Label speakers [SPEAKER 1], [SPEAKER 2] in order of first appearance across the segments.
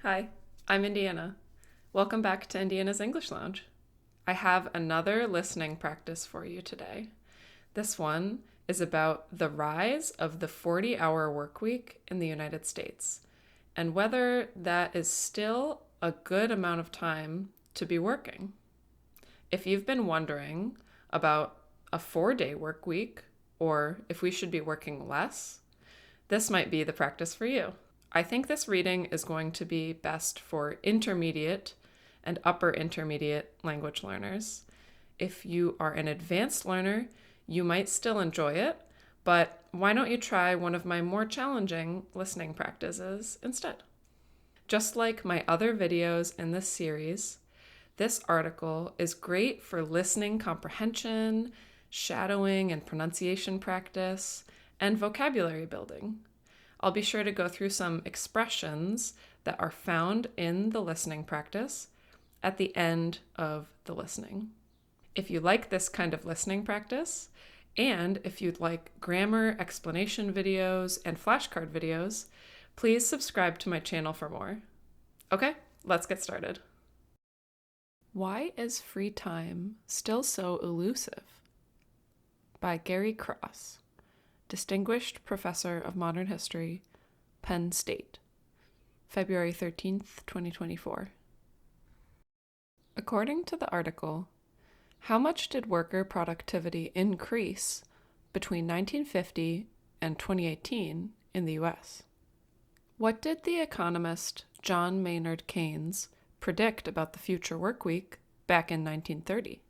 [SPEAKER 1] Hi, I'm Indiana. Welcome back to Indiana's English Lounge. I have another listening practice for you today. This one is about the rise of the 40-hour work week in the United States and whether that is still a good amount of time to be working. If you've been wondering about a 4-day work week or if we should be working less, this might be the practice for you. I think this reading is going to be best for intermediate and upper intermediate language learners. If you are an advanced learner, you might still enjoy it, but why don't you try one of my more challenging listening practices instead? Just like my other videos in this series, this article is great for listening comprehension, shadowing and pronunciation practice, and vocabulary building. I'll be sure to go through some expressions that are found in the listening practice at the end of the listening. If you like this kind of listening practice, and if you'd like grammar explanation videos and flashcard videos, please subscribe to my channel for more. Okay, let's get started. Why is free time still so elusive? By Gary Cross, Distinguished Professor of Modern History, Penn State, February 13th, 2024. According to the article, how much did worker productivity increase between 1950 and 2018 in the U.S.? What did the economist John Maynard Keynes predict about the future work week back in 1930?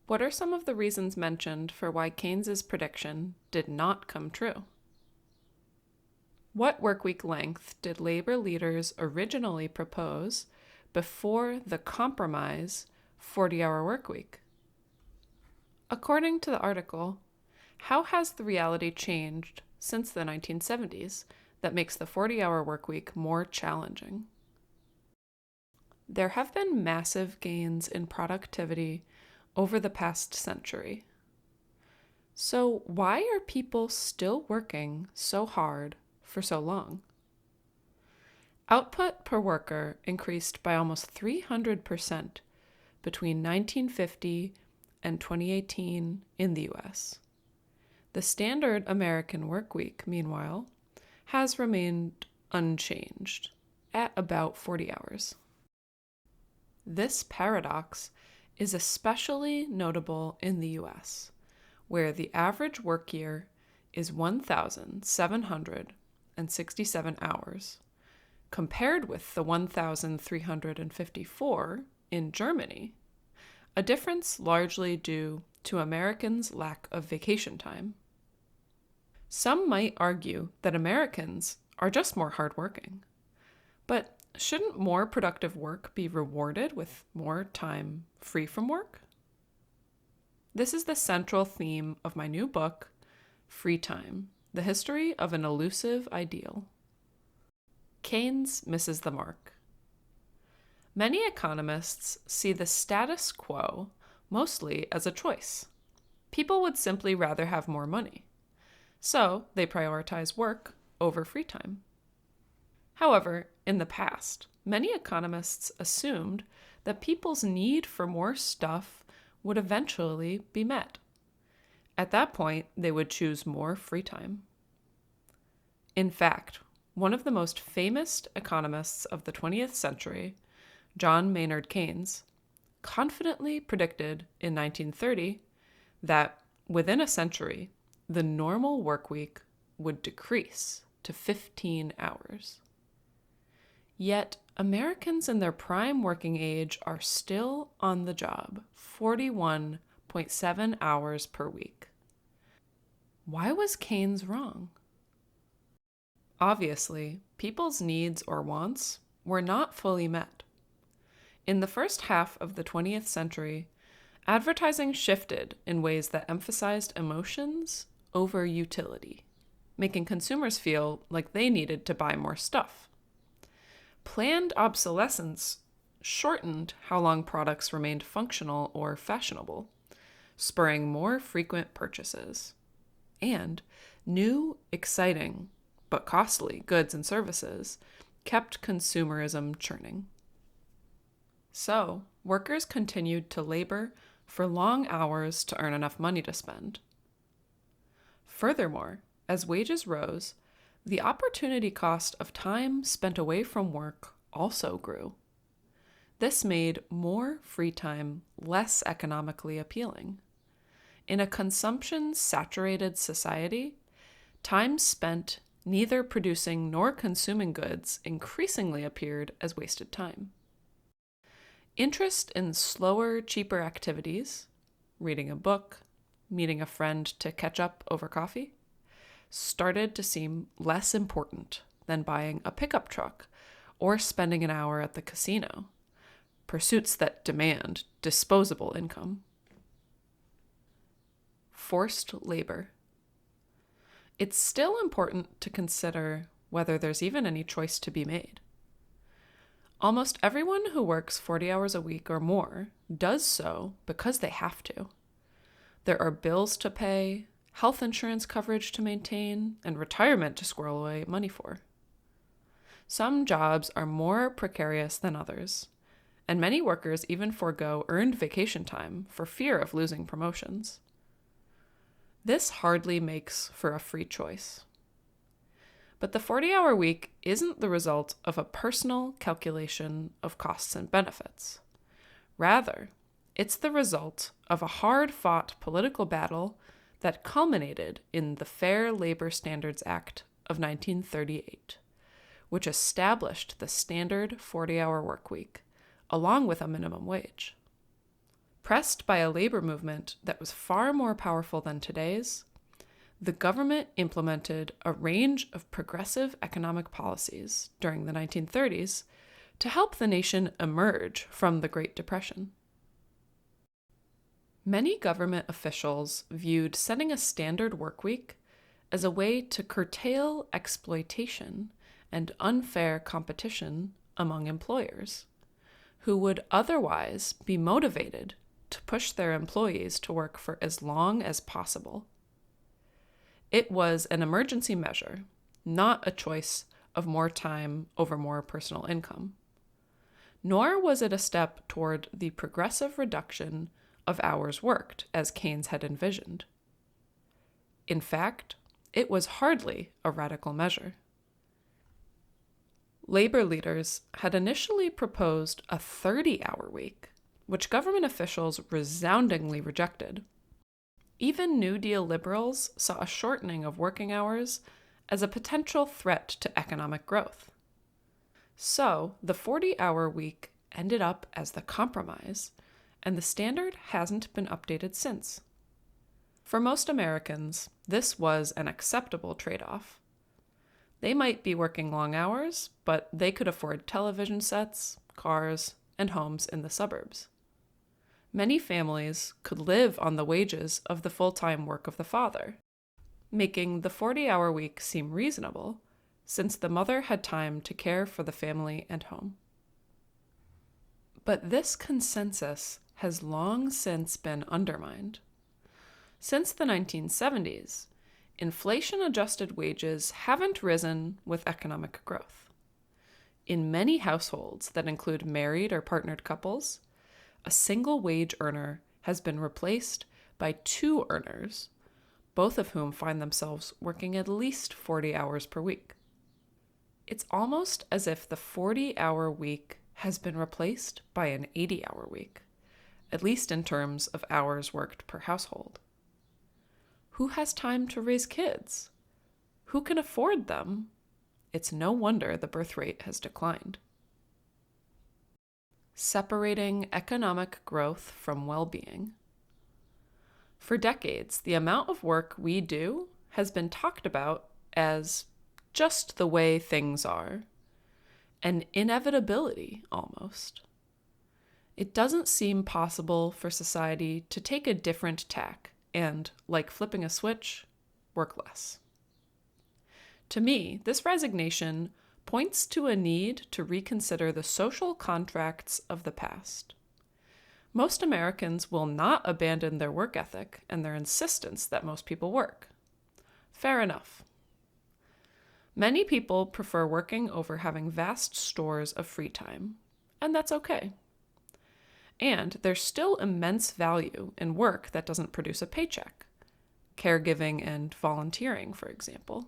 [SPEAKER 1] What are some of the reasons mentioned for why Keynes's prediction did not come true? What workweek length did labor leaders originally propose before the compromise 40-hour workweek? According to the article, how has the reality changed since the 1970s that makes the 40-hour workweek more challenging? There have been massive gains in productivity over the past century. So why are people still working so hard for so long? Output per worker increased by almost 300% between 1950 and 2018 in the US. The standard American workweek, meanwhile, has remained unchanged at about 40 hours. This paradox is especially notable in the US, where the average work year is 1,767 hours, compared with the 1,354 in Germany, a difference largely due to Americans' lack of vacation time. Some might argue that Americans are just more hardworking, but shouldn't more productive work be rewarded with more time free from work? This is the central theme of my new book, Free Time: The History of an Elusive Ideal. Keynes misses the mark. Many economists see the status quo mostly as a choice. People would simply rather have more money, so they prioritize work over free time. However, in the past, many economists assumed that people's need for more stuff would eventually be met. At that point, they would choose more free time. In fact, one of the most famous economists of the 20th century, John Maynard Keynes, confidently predicted in 1930 that within a century, the normal work week would decrease to 15 hours. Yet, Americans in their prime working age are still on the job, 41.7 hours per week. Why was Keynes wrong? Obviously, people's needs or wants were not fully met. In the first half of the 20th century, advertising shifted in ways that emphasized emotions over utility, making consumers feel like they needed to buy more stuff. Planned obsolescence shortened how long products remained functional or fashionable, spurring more frequent purchases. And new, exciting, but costly goods and services kept consumerism churning. So, workers continued to labor for long hours to earn enough money to spend. Furthermore, as wages rose, the opportunity cost of time spent away from work also grew. This made more free time less economically appealing. In a consumption-saturated society, time spent neither producing nor consuming goods increasingly appeared as wasted time. Interest in slower, cheaper activities, reading a book, meeting a friend to catch up over coffee, started to seem less important than buying a pickup truck or spending an hour at the casino, pursuits that demand disposable income. Forced labor. It's still important to consider whether there's even any choice to be made. Almost everyone who works 40 hours a week or more does so because they have to. There are bills to pay, health insurance coverage to maintain, and retirement to squirrel away money for. Some jobs are more precarious than others, and many workers even forego earned vacation time for fear of losing promotions. This hardly makes for a free choice. But the 40-hour week isn't the result of a personal calculation of costs and benefits. Rather, it's the result of a hard-fought political battle that culminated in the Fair Labor Standards Act of 1938, which established the standard 40-hour workweek, along with a minimum wage. Pressed by a labor movement that was far more powerful than today's, the government implemented a range of progressive economic policies during the 1930s to help the nation emerge from the Great Depression. Many government officials viewed setting a standard workweek as a way to curtail exploitation and unfair competition among employers, who would otherwise be motivated to push their employees to work for as long as possible. It was an emergency measure, not a choice of more time over more personal income. Nor was it a step toward the progressive reduction of hours worked, as Keynes had envisioned. In fact, it was hardly a radical measure. Labor leaders had initially proposed a 30-hour week, which government officials resoundingly rejected. Even New Deal liberals saw a shortening of working hours as a potential threat to economic growth. So, the 40-hour week ended up as the compromise, and the standard hasn't been updated since. For most Americans, this was an acceptable trade-off. They might be working long hours, but they could afford television sets, cars, and homes in the suburbs. Many families could live on the wages of the full-time work of the father, making the 40-hour week seem reasonable, since the mother had time to care for the family and home. But this consensus has long since been undermined. Since the 1970s, inflation-adjusted wages haven't risen with economic growth. In many households that include married or partnered couples, a single wage earner has been replaced by two earners, both of whom find themselves working at least 40 hours per week. It's almost as if the 40-hour week has been replaced by an 80-hour week, at least in terms of hours worked per household. Who has time to raise kids? Who can afford them? It's no wonder the birth rate has declined. Separating economic growth from well-being. For decades, the amount of work we do has been talked about as just the way things are, an inevitability almost. It doesn't seem possible for society to take a different tack and, like flipping a switch, work less. To me, this resignation points to a need to reconsider the social contracts of the past. Most Americans will not abandon their work ethic and their insistence that most people work. Fair enough. Many people prefer working over having vast stores of free time, and that's okay. And there's still immense value in work that doesn't produce a paycheck, caregiving and volunteering, for example.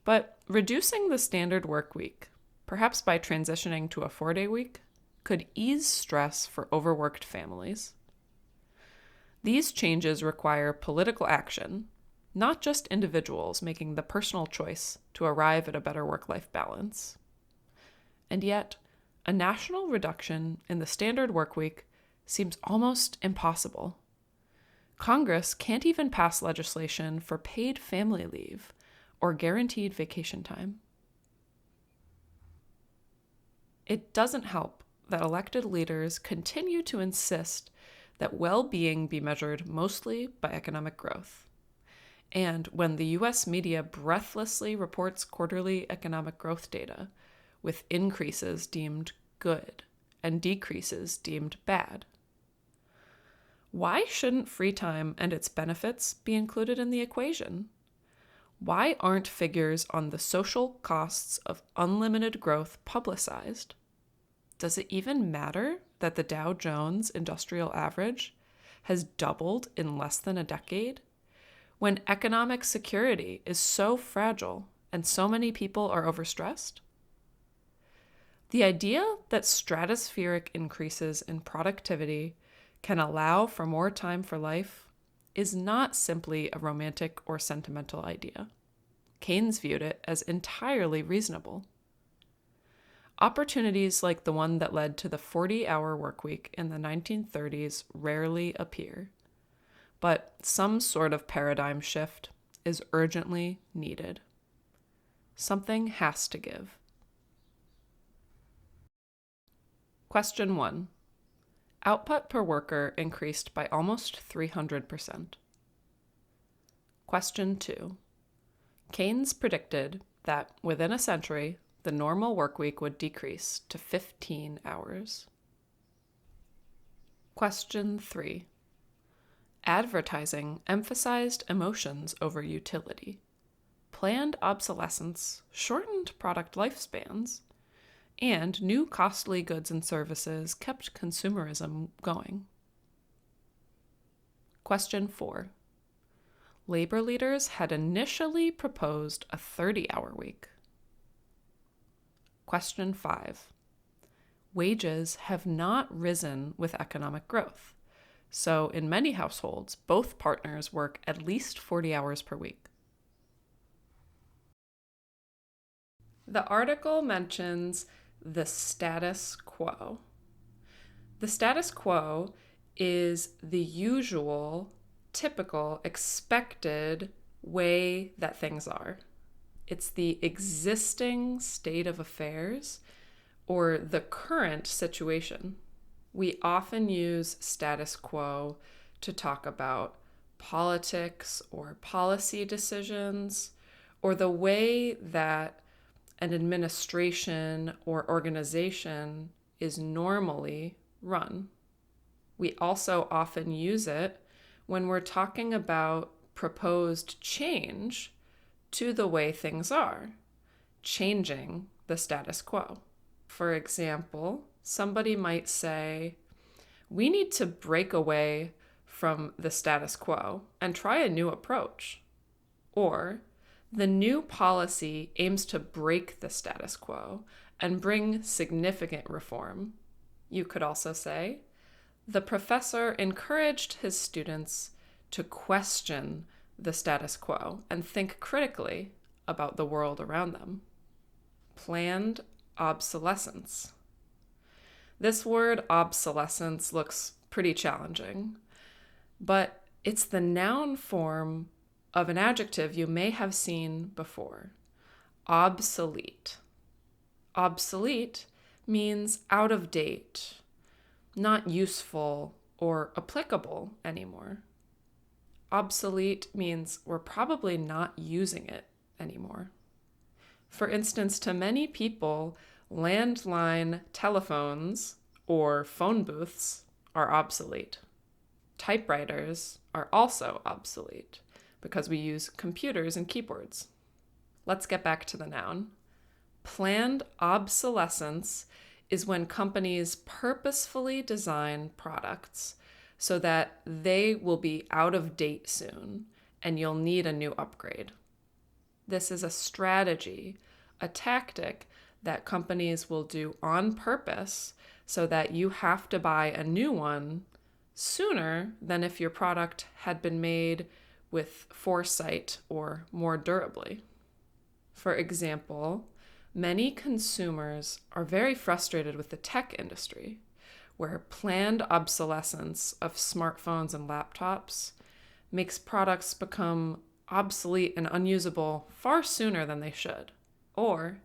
[SPEAKER 1] But reducing the standard work week, perhaps by transitioning to a 4-day week, could ease stress for overworked families. These changes require political action, not just individuals making the personal choice to arrive at a better work-life balance. And yet, a national reduction in the standard work week seems almost impossible. Congress can't even pass legislation for paid family leave or guaranteed vacation time. It doesn't help that elected leaders continue to insist that well-being be measured mostly by economic growth. And when the US media breathlessly reports quarterly economic growth data, with increases deemed good and decreases deemed bad. Why shouldn't free time and its benefits be included in the equation? Why aren't figures on the social costs of unlimited growth publicized? Does it even matter that the Dow Jones Industrial Average has doubled in less than a decade, when economic security is so fragile and so many people are overstressed? The idea that stratospheric increases in productivity can allow for more time for life is not simply a romantic or sentimental idea. Keynes viewed it as entirely reasonable. Opportunities like the one that led to the 40-hour workweek in the 1930s rarely appear, but some sort of paradigm shift is urgently needed. Something has to give. Question 1. Output per worker increased by almost 300%. Question 2. Keynes predicted that within a century, the normal workweek would decrease to 15 hours. Question 3. Advertising emphasized emotions over utility. Planned obsolescence shortened product lifespans, and new costly goods and services kept consumerism going. Question 4. Labor leaders had initially proposed a 30-hour week. Question 5. Wages have not risen with economic growth, so in many households, both partners work at least 40 hours per week. The article mentions the status quo. The status quo is the usual, typical, expected way that things are. It's the existing state of affairs or the current situation. We often use status quo to talk about politics or policy decisions or the way that an administration or organization is normally run. We also often use it when we're talking about proposed change to the way things are, changing the status quo. For example, somebody might say, we need to break away from the status quo and try a new approach. Or, the new policy aims to break the status quo and bring significant reform. You could also say, the professor encouraged his students to question the status quo and think critically about the world around them. Planned obsolescence. This word obsolescence looks pretty challenging, but it's the noun form of an adjective you may have seen before, obsolete. Obsolete means out of date, not useful or applicable anymore. Obsolete means we're probably not using it anymore. For instance, to many people, landline telephones or phone booths are obsolete. Typewriters are also obsolete because we use computers and keyboards. Let's get back to the noun. Planned obsolescence is when companies purposefully design products so that they will be out of date soon and you'll need a new upgrade. This is a strategy, a tactic that companies will do on purpose so that you have to buy a new one sooner than if your product had been made with foresight or more durably. For example, many consumers are very frustrated with the tech industry, where planned obsolescence of smartphones and laptops makes products become obsolete and unusable far sooner than they should. Or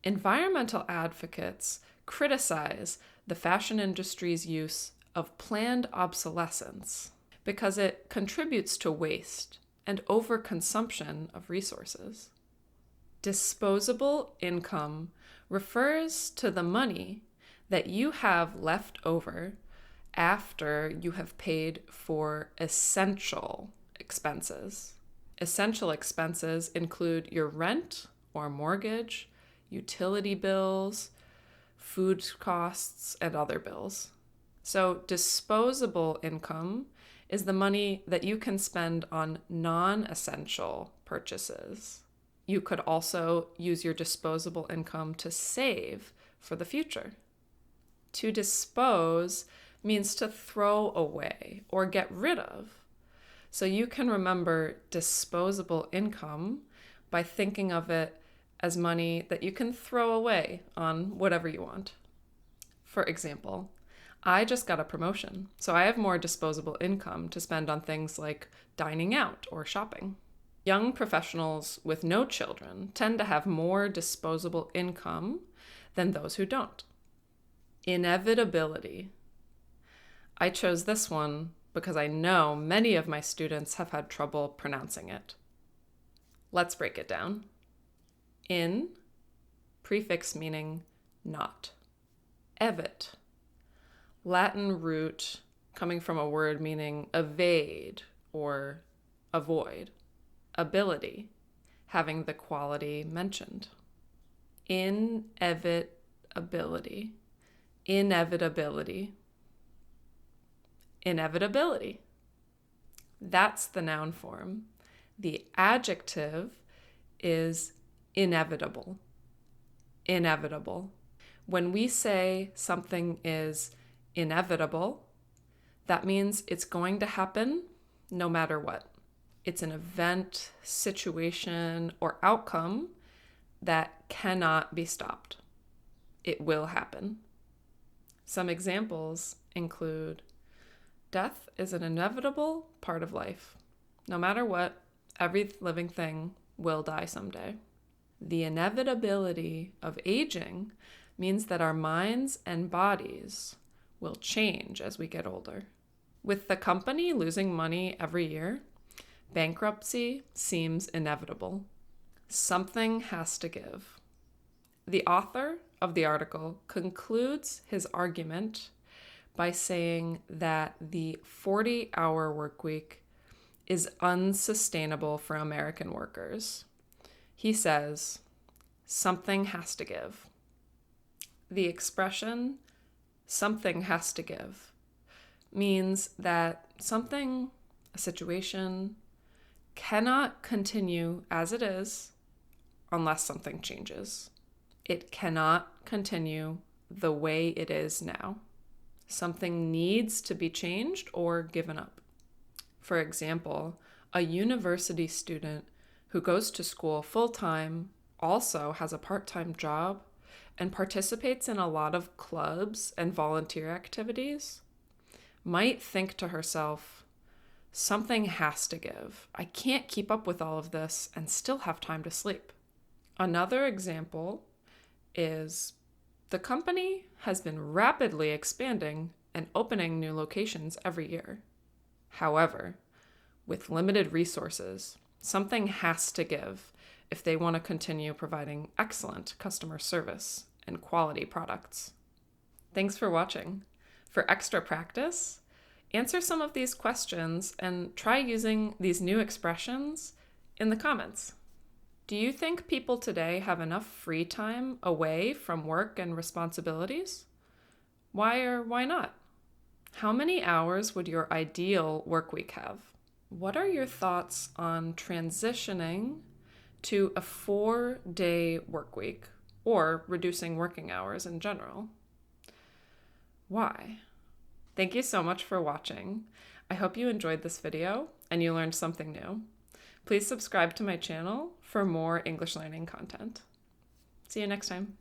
[SPEAKER 1] environmental advocates criticize the fashion industry's use of planned obsolescence because it contributes to waste and overconsumption of resources. Disposable income refers to the money that you have left over after you have paid for essential expenses. Essential expenses include your rent or mortgage, utility bills, food costs, and other bills. So disposable income is the money that you can spend on non-essential purchases. You could also use your disposable income to save for the future. To dispose means to throw away or get rid of. So you can remember disposable income by thinking of it as money that you can throw away on whatever you want. For example, I just got a promotion, so I have more disposable income to spend on things like dining out or shopping. Young professionals with no children tend to have more disposable income than those who don't. Inevitability. I chose this one because I know many of my students have had trouble pronouncing it. Let's break it down. In, prefix meaning not. Evit, Latin root coming from a word meaning evade or avoid. Ability, having the quality mentioned. Inevitability, inevitability, inevitability. That's the noun form. The adjective is inevitable. Inevitable. When we say something is inevitable, that means it's going to happen no matter what. It's an event, situation, or outcome that cannot be stopped. It will happen. Some examples include death is an inevitable part of life. No matter what, every living thing will die someday. The inevitability of aging means that our minds and bodies will change as we get older. With the company losing money every year, bankruptcy seems inevitable. Something has to give. The author of the article concludes his argument by saying that the 40-hour workweek is unsustainable for American workers. He says, something has to give. The expression, something has to give, means that something, a situation, cannot continue as it is unless something changes. It cannot continue the way it is now. Something needs to be changed or given up. For example, a university student who goes to school full-time also has a part-time job and participates in a lot of clubs and volunteer activities might think to herself, something has to give. I can't keep up with all of this and still have time to sleep. Another example is the company has been rapidly expanding and opening new locations every year. However, with limited resources, something has to give if they want to continue providing excellent customer service and quality products. Thanks for watching. For extra practice, answer some of these questions and try using these new expressions in the comments. Do you think people today have enough free time away from work and responsibilities? Why or why not? How many hours would your ideal work week have? What are your thoughts on transitioning to a 4-day work week or reducing working hours in general? Why? Thank you so much for watching. I hope you enjoyed this video and you learned something new. Please subscribe to my channel for more English learning content. See you next time.